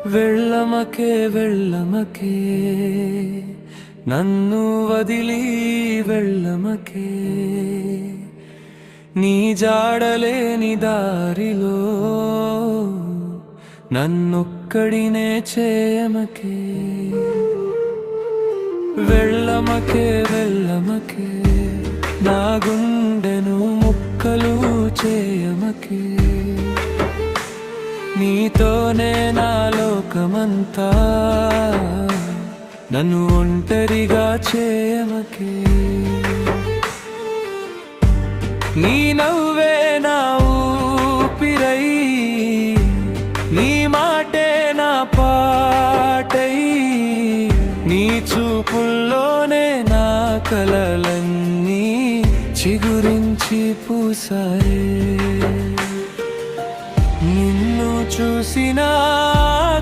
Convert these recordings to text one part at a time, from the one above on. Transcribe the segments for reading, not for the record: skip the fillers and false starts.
వెళ్ళమకే వెళ్ళమకే నన్ను వదిలి వెళ్ళమకే నీ జాడలేని దారిలో నన్నొక్కడినే చేయమకే వెళ్ళమకే వెళ్ళమకే నా గుండెను ముక్కలు చేయమకే నీతోనే నా లోకమంతా నన్ను ఒంటరిగా చేయమకే నీ నవ్వే నా ఊపిరై నీ మాటే నా పాటై నీ చూపుల్లోనే నా కలలన్నీ చిగురించి పూసాయే నిన్ను చూసిన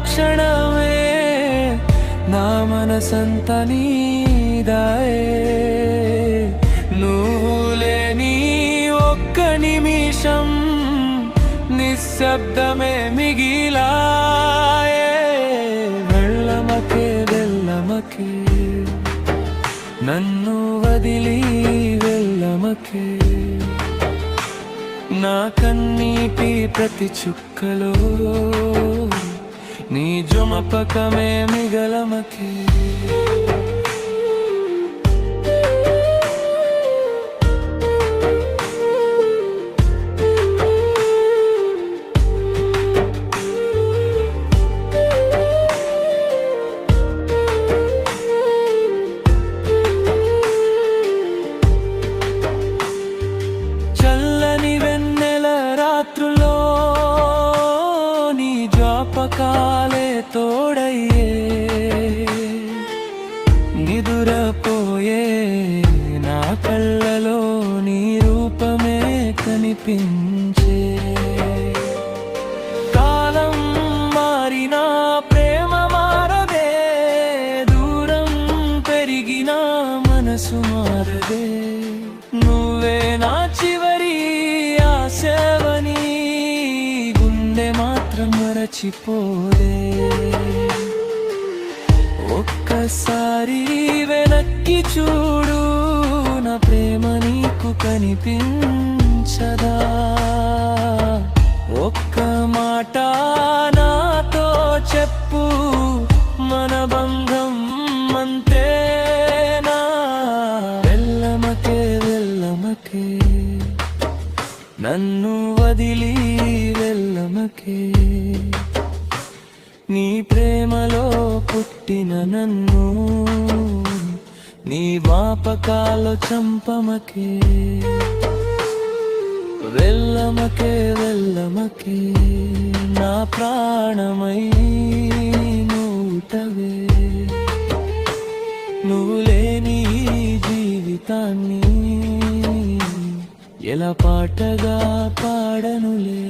క్షణమే నా మనసంతా నీదాయే నువ్వు లేని ఒక్క నిమిషం నిశ్శబ్దమే మిగిలాయే వెళ్ళమకే వెళ్ళమకే నన్ను వదిలి వెళ్ళమకే నా కన్నీటి ప్రతి చుక్కలో నీ జుమపకమే మిగలమకే జ్ఞాపకాలే తోడయ్యే నిదురపోయే నా కళ్ళలో నీ రూపమే కనిపించే కాలం మారినా ప్రేమ మారదే దూరం పెరిగినా మనసు మారదే నువ్వే నా చివరి ఆశవని మరచిపోలే ఒక్కసారి వెనక్కి చూడు నా ప్రేమ నీకు కనిపించదా ఒక్క మాట నాతో చెప్పు మన బంధం అంతేనా వెళ్ళమకే వెళ్ళమకే నన్ను వదిలి వెళ్ళమకే నీ ప్రేమలో పుట్టిన నన్ను నీ జ్ఞాపకాలు చంపమకే వెళ్ళమకే వెళ్ళమకే నా ప్రాణమై నువ్వుటవే నువ్వు లేని జీవితాన్ని ఎలా పాటగా పాడనులే